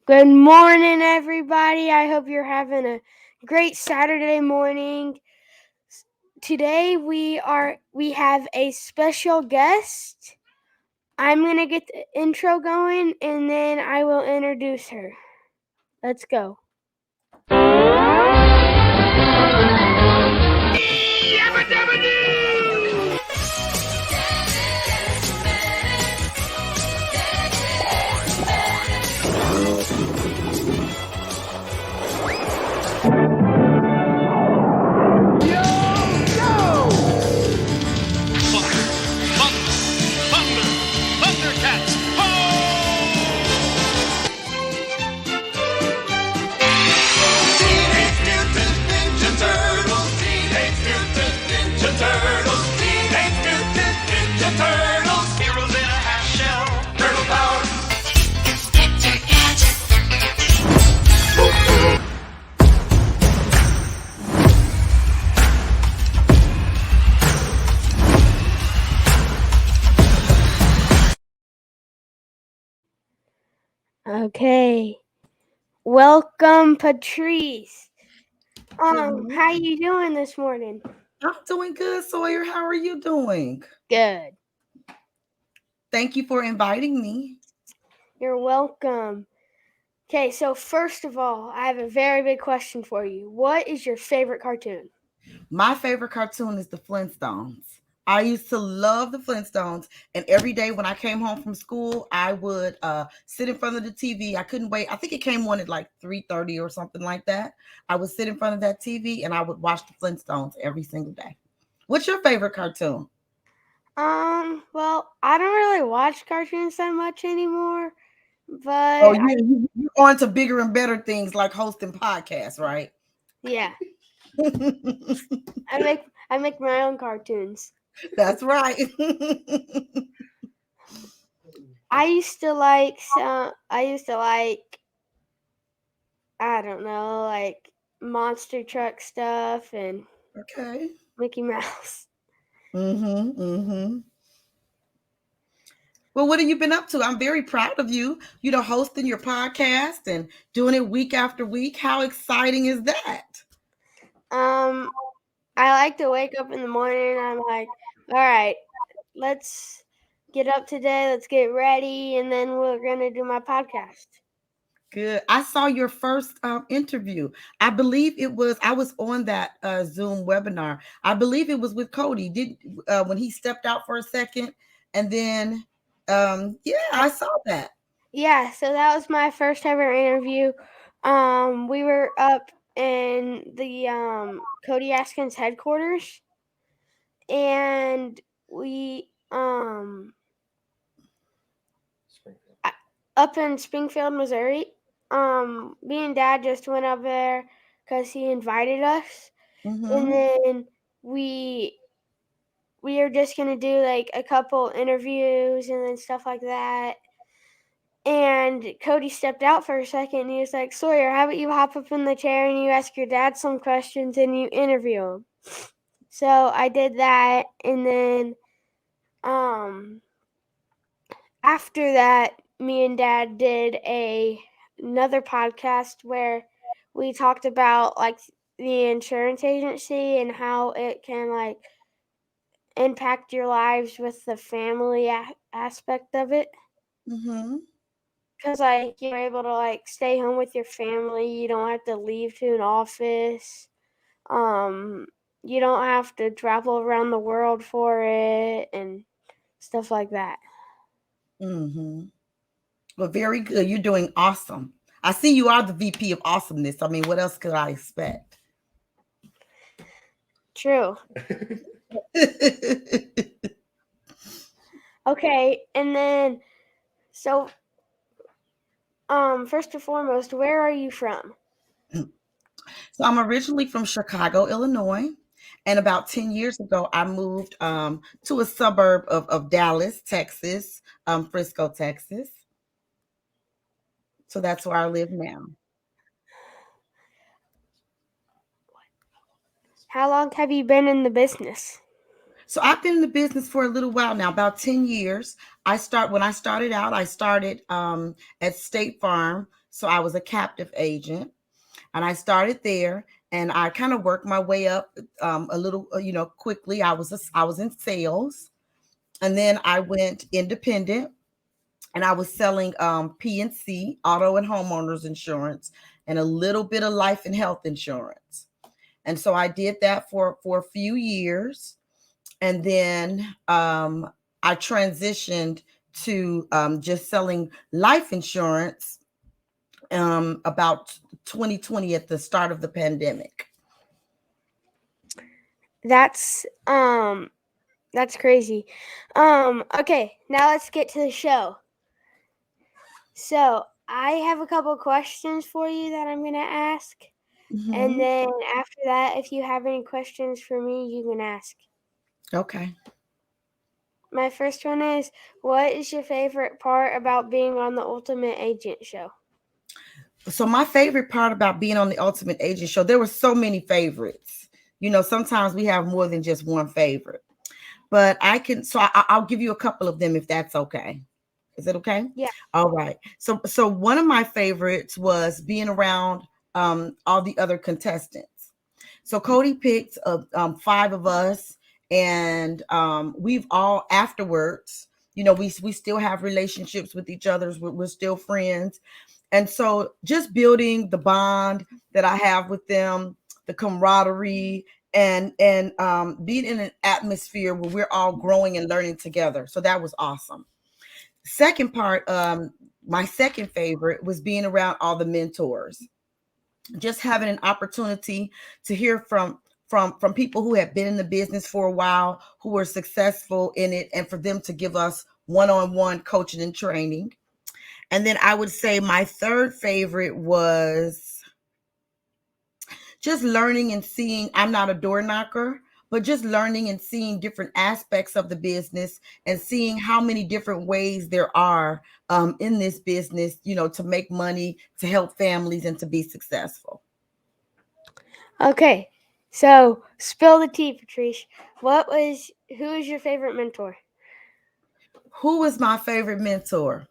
Good morning, everybody. I hope you're having a great Saturday morning. Today we have a special guest. I'm going to get the intro going and then I will introduce her. Let's go. Okay. Welcome, Patryce. How you doing this morning? I'm doing good, Sawyer. How are you doing? Good. Thank you for inviting me. You're welcome. Okay, so first of all, I have a very big question for you. What is your favorite cartoon? My favorite cartoon is the Flintstones. I used to love the Flintstones, and every day when I came home from school, I would sit in front of the TV. I couldn't wait. I think it came on at like 3:30 or something like that. I would sit in front of that TV and I would watch the Flintstones every single day. What's your favorite cartoon? Well, I don't really watch cartoons that much anymore, Oh, but you're on to bigger and better things like hosting podcasts, right? yeah, I make my own cartoons. That's right. I used to like I don't know, like monster truck stuff and Okay. Mickey Mouse. Mm-hmm. Well, what have you been up to? I'm very proud of you, hosting your podcast and doing it week after week. How exciting is that? Um, I like to wake up in the morning and I'm like, all right, let's get up today, let's get ready, and then we're gonna do my podcast. Good. I saw your first interview. I believe I was on that Zoom webinar. I believe it was with Cody. Did when he stepped out for a second and then, yeah, I saw that. Yeah, so that was my first ever interview. We were up in the Cody Askins headquarters, and we up in Springfield, Missouri. Me and Dad just went up there because he invited us, and Mm-hmm. then we are just gonna do like a couple interviews and then stuff like that. And Cody stepped out for a second and he was like, Sawyer, how about you hop up in the chair and you ask your dad some questions and you interview him? So I did that, and then um after that me and Dad did another podcast where we talked about like the insurance agency and how it can like impact your lives with the family aspect of it. Mm-hmm. Because like you're able to like stay home with your family, you don't have to leave to an office. Um, you don't have to travel around the world for it and stuff like that. Mm-hmm. Well, very good. You're doing awesome. I see you are the VP of awesomeness. I mean, what else could I expect? True. Okay, and then so first and foremost, where are you from? So I'm originally from Chicago, Illinois. And about 10 years ago, I moved to a suburb of Dallas, Texas, Frisco, Texas. So that's where I live now. How long have you been in the business? So I've been in the business for a little while now, about 10 years. When I started out, I started at State Farm. So I was a captive agent, and I started there, and I kind of worked my way up a little, quickly. I was in sales, and then I went independent, and I was selling P&C, auto and homeowners insurance, and a little bit of life and health insurance. And so I did that for a few years, and then I transitioned to just selling life insurance about 2020 at the start of the pandemic. That's crazy. Okay, now let's get to the show. So I have a couple questions for you that I'm gonna ask. And Mm-hmm. then after that, if you have any questions for me, you can ask. Okay. My first one is, what is your favorite part about being on the Ultimate Agent show? So my favorite part about being on the Ultimate Agent show, there were so many favorites. Sometimes we have more than just one favorite. But I'll give you a couple of them if that's okay. Is it okay? Yeah. All right. So one of my favorites was being around all the other contestants. So Cody picked 5 of us, and we've all afterwards, we still have relationships with each other. We're still friends, and so just building the bond that I have with them, the camaraderie, and being in an atmosphere where we're all growing and learning together. So that was awesome. Second part, my second favorite was being around all the mentors, just having an opportunity to hear from people who have been in the business for a while, who were successful in it, and for them to give us one-on-one coaching and training. And then I would say my third favorite was just learning and seeing. I'm not a door knocker, but just learning and seeing different aspects of the business, and seeing how many different ways there are in this business, to make money, to help families, and to be successful. Okay, so spill the tea, Patryce. Who is your favorite mentor? Who was my favorite mentor?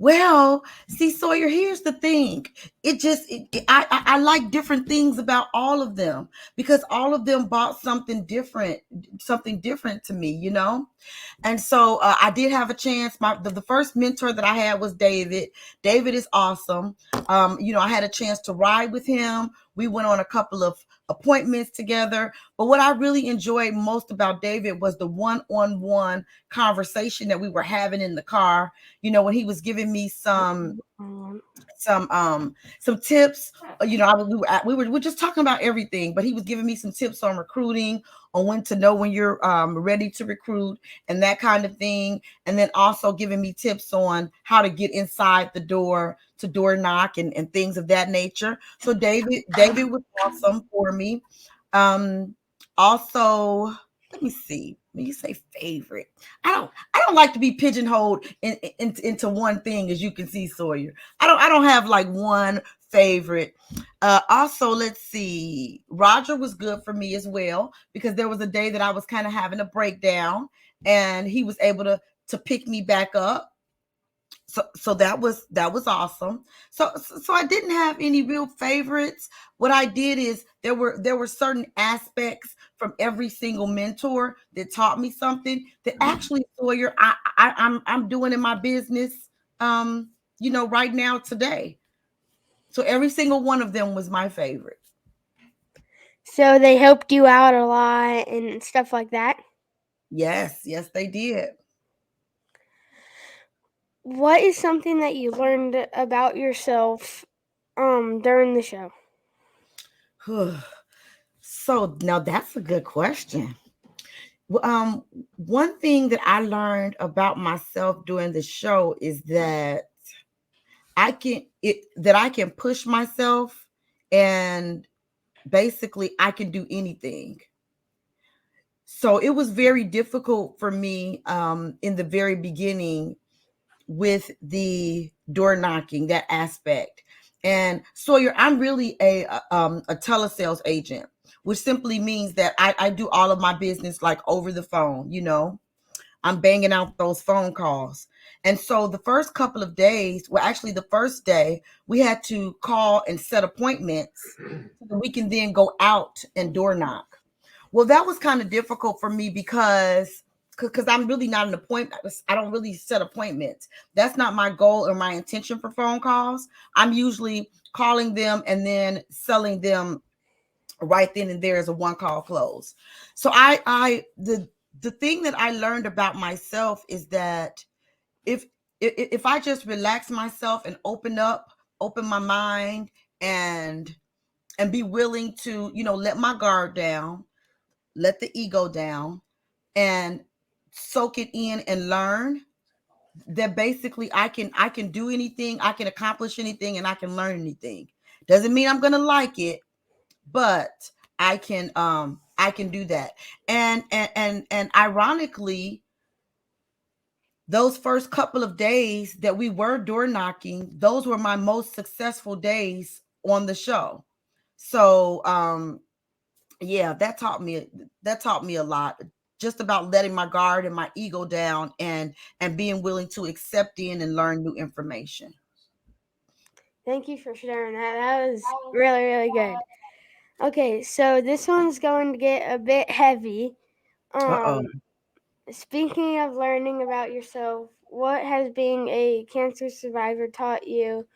Well, see, Sawyer, here's the thing. I like different things about all of them, because all of them brought something different to me. And so I did have a chance. The first mentor that I had was David. David is awesome. I had a chance to ride with him. We went on a couple of appointments together. But what I really enjoyed most about David was the one-on-one conversation that we were having in the car. When he was giving me some tips. We were just talking about everything, but he was giving me some tips on recruiting, on when to know when you're ready to recruit, and that kind of thing. And then also giving me tips on how to get inside the door, to door knock, and things of that nature. So David was awesome for me. Also, let me see. When you say favorite, I don't like to be pigeonholed into one thing, as you can see, Sawyer. I don't have like one favorite. Also, let's see. Roger was good for me as well, because there was a day that I was kind of having a breakdown, and he was able to pick me back up. So that was awesome. So I didn't have any real favorites. What I did is there were certain aspects from every single mentor that taught me something that actually, Sawyer, I'm doing in my business right now today. So every single one of them was my favorite. So they helped you out a lot and stuff like that. Yes, they did. What is something that you learned about yourself during the show? So now that's a good question. One thing that I learned about myself during the show is that I can push myself, and basically I can do anything. So it was very difficult for me in the very beginning with the door knocking, that aspect. And Sawyer, I'm really a telesales agent, which simply means that I do all of my business like over the phone. I'm banging out those phone calls. And so the first couple of days, well, actually the first day, we had to call and set appointments so that we can then go out and door knock. Well, that was kind of difficult for me because I'm really not an appointment. I don't really set appointments. That's not my goal or my intention for phone calls. I'm usually calling them and then selling them right then and there as a one call close. So the thing that I learned about myself is that if if I just relax myself and open my mind and be willing to, let my guard down, let the ego down, and soak it in and learn, that basically I can do anything, I can accomplish anything, and I can learn anything. Doesn't mean I'm gonna like it, but I can do that. And ironically, those first couple of days that we were door knocking, those were my most successful days on the show. So yeah, that taught me a lot, just about letting my guard and my ego down, and being willing to accept in and learn new information. Thank you for sharing that. That was really, really good. Okay, so this one's going to get a bit heavy. Uh-oh. Um, Speaking of learning about yourself, what has being a cancer survivor taught you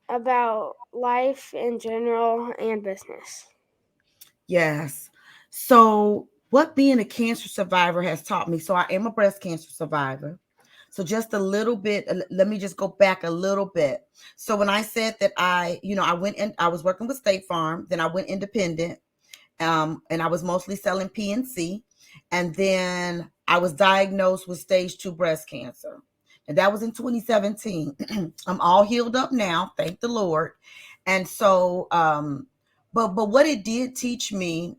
about life in general and business? Yes. So, what being a cancer survivor has taught me. So, I am a breast cancer survivor. So, just a little bit, let me just go back a little bit. So, when I said that I went in, I was working with State Farm, then I went independent, and I was mostly selling PNC. And then I was diagnosed with stage 2 breast cancer. And that was in 2017. I'm all healed up now, thank the Lord. And so, but what it did teach me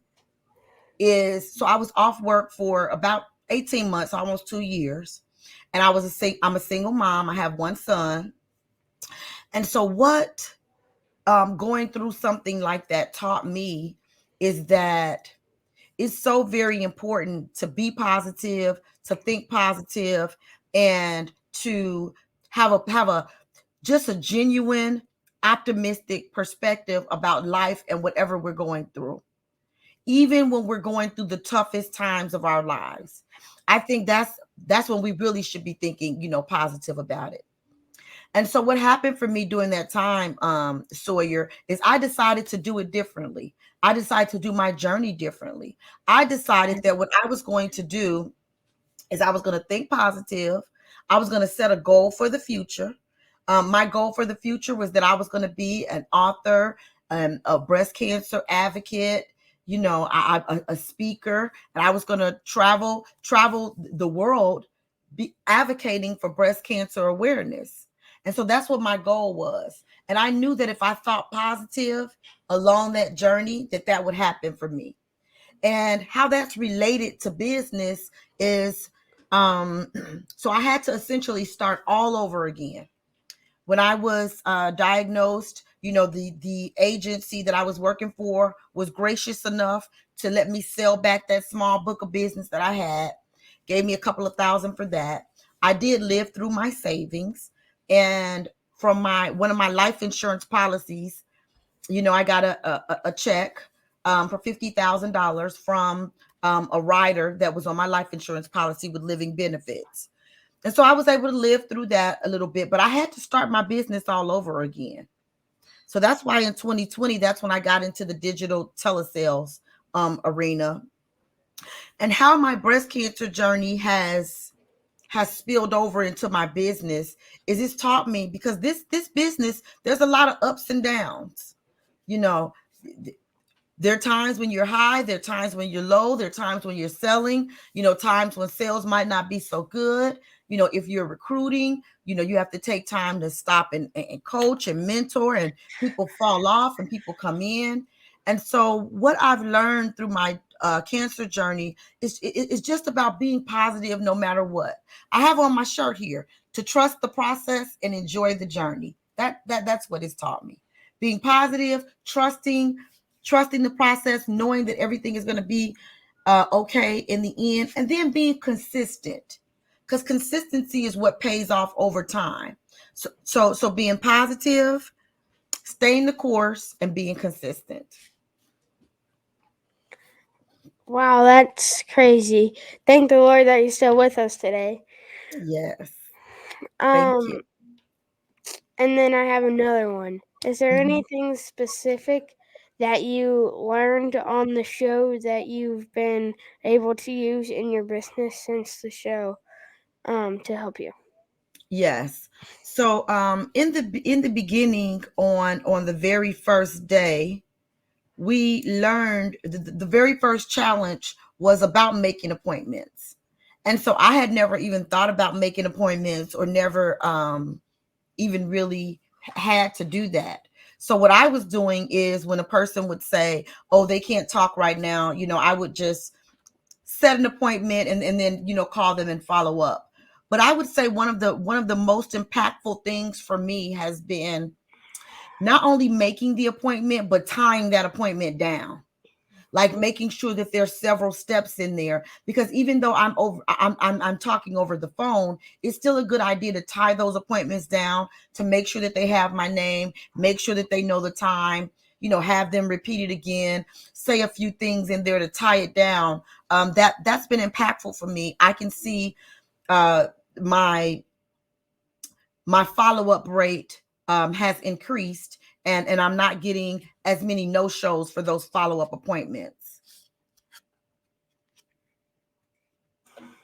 is, so I was off work for about 18 months, almost 2 years. And I'm a single mom. I have one son. And so what going through something like that taught me is that it's so very important to be positive, to think positive, and to have a just a genuine optimistic perspective about life and whatever we're going through, even when we're going through the toughest times of our lives. I think that's when we really should be thinking, positive about it. And so what happened for me during that time, Sawyer, is I decided to do it differently. I decided to do my journey differently. I decided that what I was going to do is I was going to think positive. I was going to set a goal for the future. My goal for the future was that I was going to be an author, a breast cancer advocate, a speaker, and I was going to travel the world, be advocating for breast cancer awareness. And so that's what my goal was. And I knew that if I thought positive along that journey, that would happen for me. And how that's related to business is, um, so I had to essentially start all over again. When I was diagnosed, the agency that I was working for was gracious enough to let me sell back that small book of business that I had, gave me a couple of thousand for that. I did live through my savings, and from my one of my life insurance policies, I got a check for $50,000 from a rider that was on my life insurance policy with living benefits. And so I was able to live through that a little bit, but I had to start my business all over again. So that's why in 2020, that's when I got into the digital telesales arena. And how my breast cancer journey has spilled over into my business is it's taught me, because this business, there's a lot of ups and downs. You know, there are times when you're high, there are times when you're low, there are times when you're selling, times when sales might not be so good. If you're recruiting, you have to take time to stop and coach and mentor, and people fall off and people come in. And so what I've learned through my cancer journey is just about being positive no matter what. I have on my shirt here, to trust the process and enjoy the journey. That's what it's taught me. Being positive, trusting the process, knowing that everything is going to be okay in the end, and then being consistent, because consistency is what pays off over time. So being positive, staying the course, and being consistent. Wow, that's crazy. Thank the Lord that you're still with us today. Yes, thank you. Um, and then I have another one. Is there Mhm. anything specific that you learned on the show that you've been able to use in your business since the show to help you? Yes. So in the beginning, on the very first day, we learned the very first challenge was about making appointments. And so I had never even thought about making appointments, or never even really had to do that. So what I was doing is, when a person would say, "Oh, they can't talk right now," I would just set an appointment, and then call them and follow up. But I would say one of the most impactful things for me has been not only making the appointment, but tying that appointment down, like making sure that there's several steps in there, because even though I'm talking over the phone, it's still a good idea to tie those appointments down, to make sure that they have my name, make sure that they know the time, have them repeat it again, say a few things in there to tie it down. That's been impactful for me. I can see uh my my follow-up rate has increased, and I'm not getting as many no-shows for those follow-up appointments.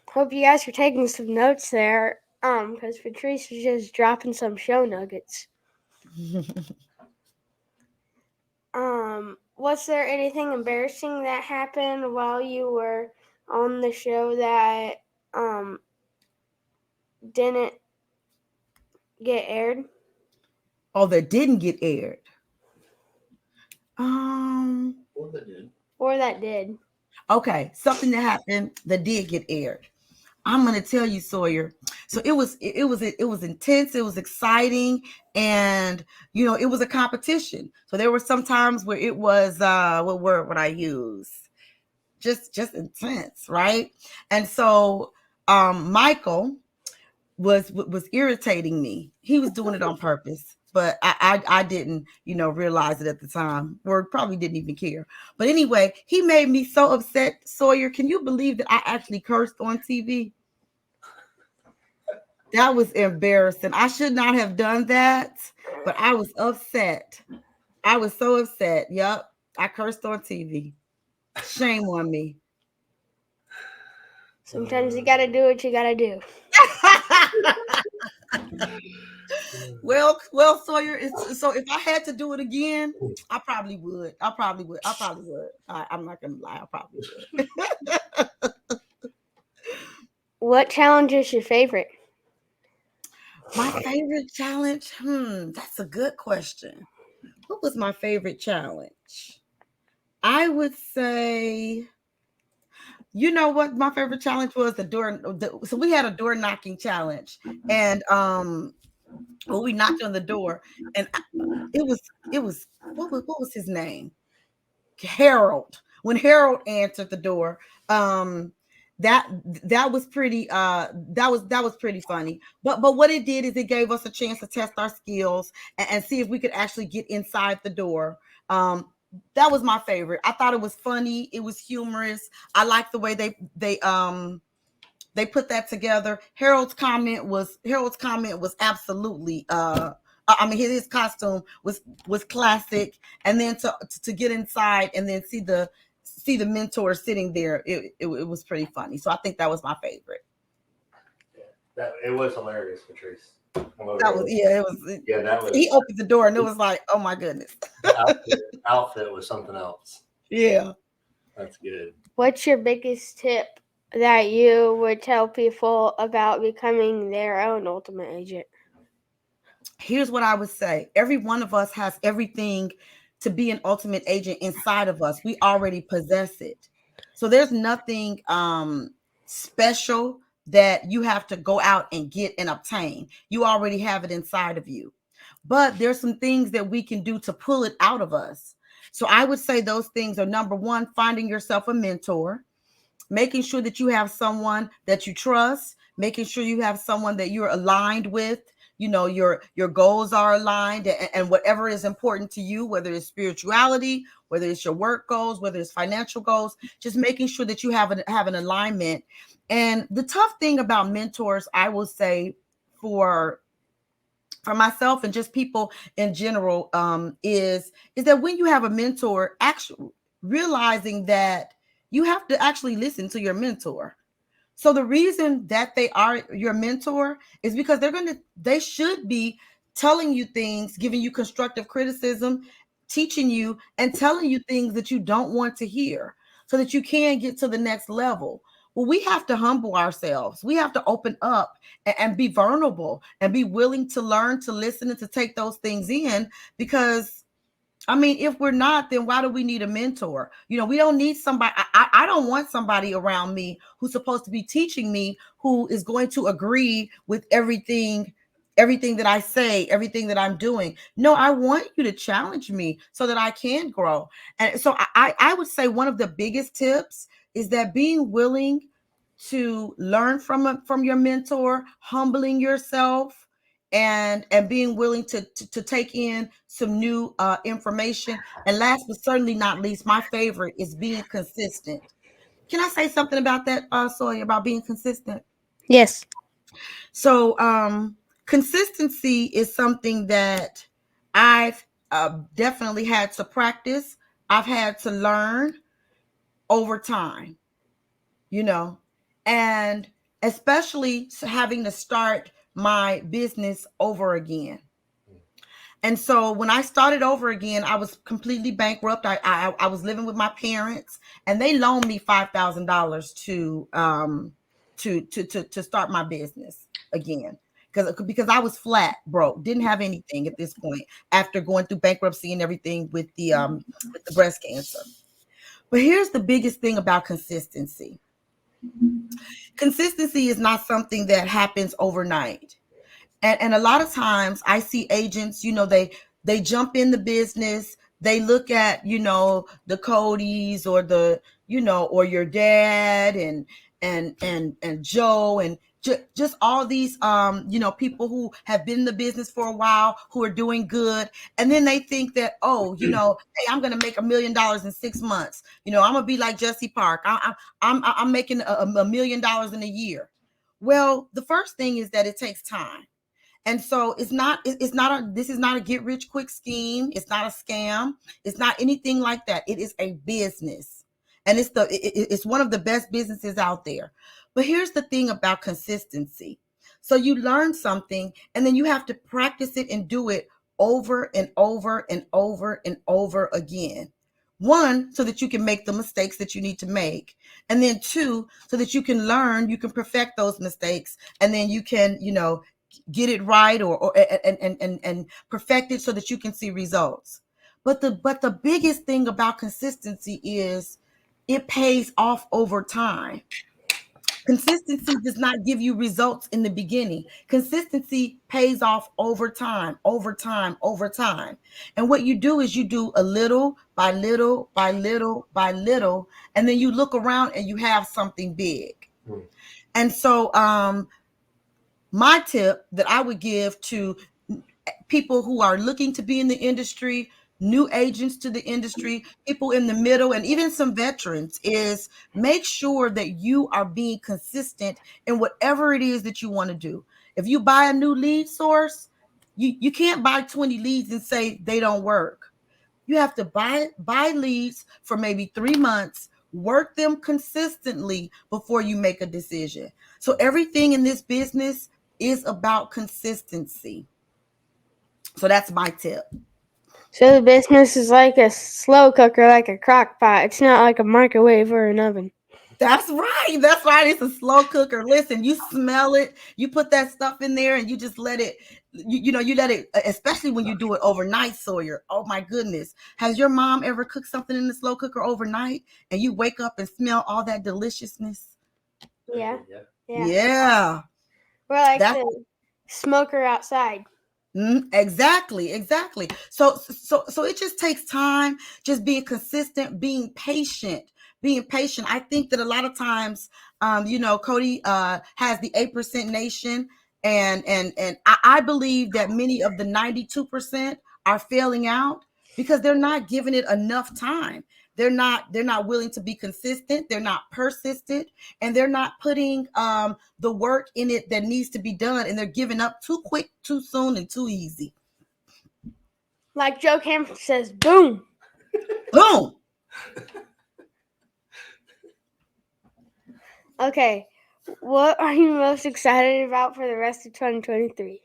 Hope you guys are taking some notes there. Because Patryce was just dropping some show nuggets. Was there anything embarrassing that happened while you were on the show that um didn't get aired Oh, that didn't get aired. Or they did. or that did? Okay, something that happened that did get aired. I'm gonna tell you, Sawyer. So it was intense. It was exciting, and it was a competition. So there were some times where it was what word would I use? Just intense, right? And so Michael was irritating me. He was doing it on purpose, but I didn't realize it at the time, or probably didn't even care. But anyway, he made me so upset. Sawyer, can you believe that I actually cursed on TV? That was embarrassing. I should not have done that, but I was upset. I was so upset. Yep, I cursed on TV. Shame on me. Sometimes you gotta do what you gotta do. Well, Sawyer. So if I had to do it again, I probably would. I'm not gonna lie. I probably would. What challenge is your favorite? My favorite challenge? That's a good question. What was my favorite challenge? I would say, you know what my favorite challenge was? So we had a door knocking challenge, and well, we knocked on the door, and it was what was his name? Harold. When Harold answered the door, um, that that was pretty that was pretty funny. But what it did is it gave us a chance to test our skills, and see if we could actually get inside the door. That was my favorite. I thought it was funny. It was humorous. I liked the way they put that together. Harold's comment was absolutely I mean his costume was classic, and then to get inside and then see the mentor sitting there, it was pretty funny. So I think that was my favorite. Yeah, that it was hilarious, Patryce. That was Yeah, it was. Yeah, that He was opened the door and it was like, oh my goodness. the outfit was something else. Yeah. That's good. What's your biggest tip that you would tell people about becoming their own ultimate agent? Here's what I would say. Every one of us has everything to be an ultimate agent inside of us. We already possess it. So there's nothing special that you have to go out and get and obtain. You already have it inside of you. But there's some things that we can do to pull it out of us. So I would say those things are: number one, finding yourself a mentor. making sure that you have someone that you trust, making sure you have someone that you're aligned with. Your goals are aligned, and whatever is important to you, whether it's spirituality, whether it's your work goals, whether it's financial goals, just making sure that you have an alignment. And the tough thing about mentors, I will say, for myself and just people in general, is that when you have a mentor, actually realizing that you have to actually listen to your mentor. So the reason that they are your mentor is because they should be telling you things, giving you constructive criticism, teaching you and telling you things that you don't want to hear so that you can get to the next level. Well, we have to humble ourselves. We have to open up and be vulnerable and be willing to learn, to listen, and to take those things in, because I mean, if we're not, then why do we need a mentor? We don't need somebody. I don't want somebody around me who's supposed to be teaching me, who is going to agree with everything that I say, everything that I'm doing. No, I want you to challenge me so that I can grow. And so I would say one of the biggest tips is that being willing to learn from your mentor, humbling yourself, and being willing to take in some new information. And last but certainly not least, my favorite is being consistent. Can I say something about that, Sawyer, about being consistent? Yes. So consistency is something that I've definitely had to practice. I've had to learn over time, you know, and especially having to start my business over again. And so when I started over again, I was completely bankrupt. I was living with my parents, and they loaned me $5,000 to start my business again, because I was flat broke, didn't have anything at this point after going through bankruptcy and everything with the breast cancer. But here's the biggest thing about consistency. Consistency is not something that happens overnight. And a lot of times I see agents, they jump in the business, they look at, the Codys or or your dad and Joe and just all these people who have been in the business for a while, who are doing good. And then they think that, oh, hey, I'm gonna make $1 million in 6 months. I'm gonna be like Jesse Park. I'm making $1 million in a year. Well, the first thing is that it takes time. And so this is not a get rich quick scheme. It's not a scam. It's not anything like that. It is a business. And it's one of the best businesses out there. But here's the thing about consistency. So you learn something, and then you have to practice it and do it over and over and over and over again. One, so that you can make the mistakes that you need to make. And then two, so that you can learn, you can perfect those mistakes, and then you can, get it right or and perfect it so that you can see results. But the biggest thing about consistency is it pays off over time. Consistency does not give you results in the beginning. Consistency pays off over time, over time, over time. And what you do is you do a little by little by little by little, and then you look around and you have something big. And so my tip that I would give to people who are looking to be in the industry, new agents to the industry, people in the middle, and even some veterans, is make sure that you are being consistent in whatever it is that you want to do. If you buy a new lead source, you can't buy 20 leads and say they don't work. You have to buy leads for maybe 3 months, work them consistently before you make a decision. So everything in this business is about consistency. So that's my tip. So the business is like a slow cooker, like a crock pot. It's not like a microwave or an oven. That's right. That's right. It's a slow cooker. Listen, you smell it, you put that stuff in there, and you just let it, you let it, especially when you do it overnight, Sawyer. Oh my goodness. Has your mom ever cooked something in the slow cooker overnight and you wake up and smell all that deliciousness? Yeah. Yeah. We're like the smoker outside. Exactly. So it just takes time, just being consistent, being patient, being patient. I think that a lot of times, Cody has the 8% nation, and I believe that many of the 92% are failing out because they're not giving it enough time. They're not willing to be consistent. They're not persistent, and they're not putting the work in it that needs to be done, and they're giving up too quick, too soon, and too easy. Like Joe Cameron says, boom. Boom. Okay, what are you most excited about for the rest of 2023?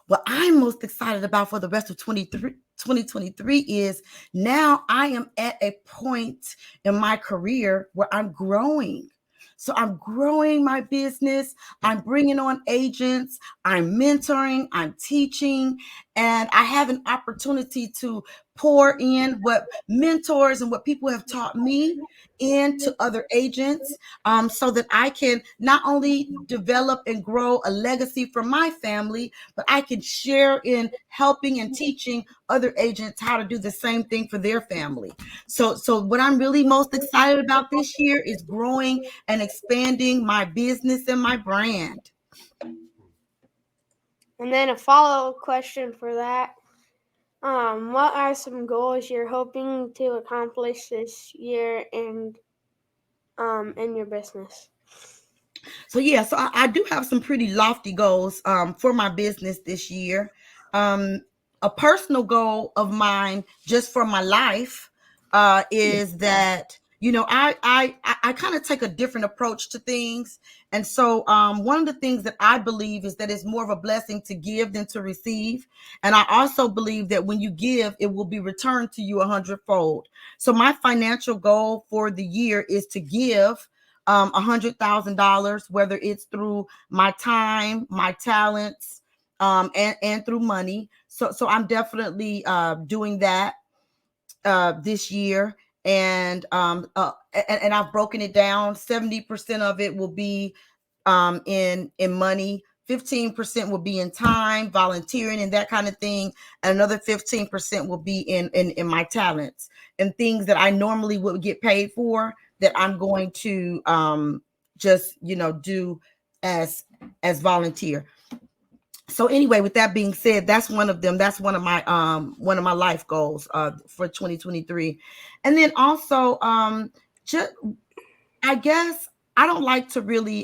What I'm most excited about for the rest of 2023 is now I am at a point in my career where I'm growing. So I'm growing my business. I'm bringing on agents. I'm mentoring. I'm teaching. And I have an opportunity to pour in what mentors and what people have taught me into other agents, so that I can not only develop and grow a legacy for my family, but I can share in helping and teaching other agents how to do the same thing for their family. So what I'm really most excited about this year is growing and expanding my business and my brand. And then a follow-up question for that. What are some goals you're hoping to accomplish this year and in your business? So yeah, so I do have some pretty lofty goals for my business this year. Um, a personal goal of mine just for my life is that I kind of take a different approach to things, and so one of the things that I believe is that it's more of a blessing to give than to receive, and I also believe that when you give, it will be returned to you 100-fold. So my financial goal for the year is to give $100,000, whether it's through my time, my talents, and through money. So I'm definitely doing that this year, and I've broken it down. 70% of it will be in money. 15% will be in time, volunteering, and that kind of thing. And another 15% will be in my talents and things that I normally would get paid for that I'm going to just do as volunteer. So anyway, with that being said, that's one of them. That's one of my life goals for 2023. And then also just I guess I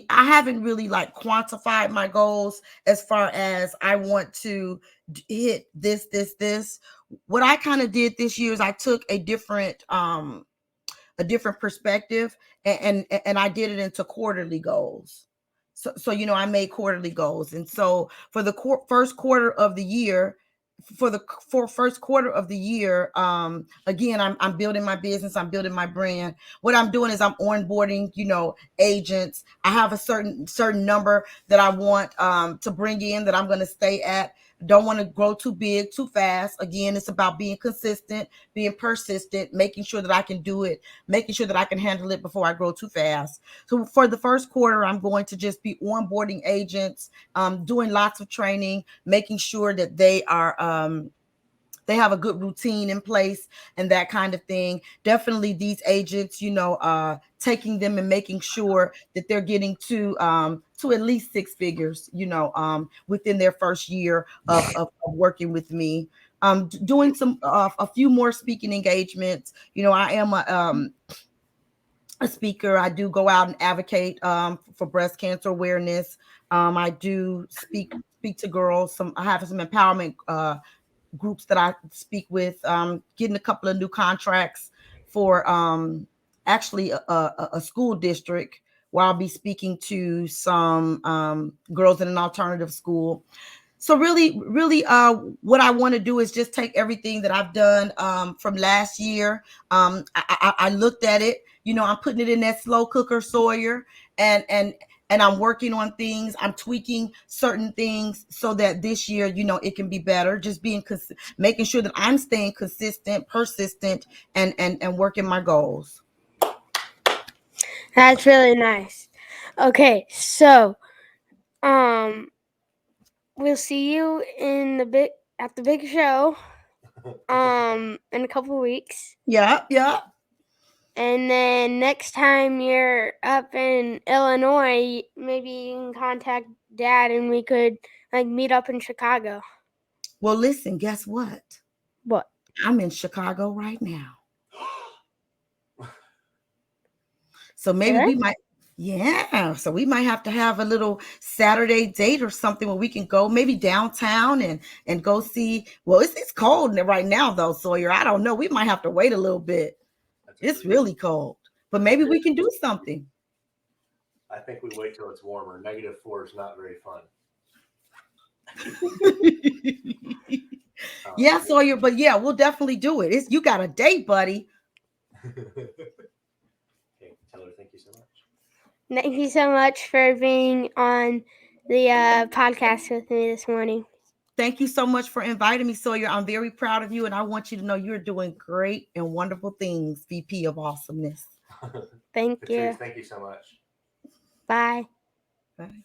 haven't really like quantified my goals as far as I want to hit this. What I kind of did this year is I took a different perspective, and I did it into quarterly goals. So I made quarterly goals, and so for the first quarter of the year, again, I'm building my business, I'm building my brand. What I'm doing is I'm onboarding agents. I have a certain number that I want to bring in, that I'm going to stay at. Don't want to grow too big too fast. Again, it's about being consistent, being persistent, making sure that I can do it, making sure that I can handle it before I grow too fast. So for the first quarter, I'm going to just be onboarding agents, doing lots of training, making sure that they have a good routine in place and that kind of thing. Definitely these agents, taking them and making sure that they're getting to at least six figures, within their first year of working with me. Doing a few more speaking engagements. I am a speaker. I do go out and advocate for breast cancer awareness. I do speak to girls. I have some empowerment groups that I speak with, getting a couple of new contracts for actually a school district where I'll be speaking to some girls in an alternative school. So really, what I want to do is just take everything that I've done from last year. I looked at it, I'm putting it in that slow cooker, Sawyer, and I'm working on things. I'm tweaking certain things so that this year, it can be better. Just making sure that I'm staying consistent, persistent, and working my goals. That's really nice. Okay, so we'll see you at the big show in a couple weeks. Yeah. And then next time you're up in Illinois, maybe you can contact Dad and we could like meet up in Chicago. Well, listen, guess what? What? I'm in Chicago right now. So maybe Really? we might, yeah. So we might have to have a little Saturday date or something where we can go maybe downtown and go see. Well, it's cold right now though, Sawyer. I don't know. We might have to wait a little bit. It's really cold, but maybe we can do something. I think we wait till it's warmer. -4 is not very fun. Yeah, Sawyer, but yeah, we'll definitely do it. You got a date, buddy. Okay, Taylor, thank you so much. Thank you so much for being on the podcast with me this morning. Thank you so much for inviting me, Sawyer. I'm very proud of you, and I want you to know you're doing great and wonderful things, VP of Awesomeness. Thank you. Thank you so much. Bye. Bye.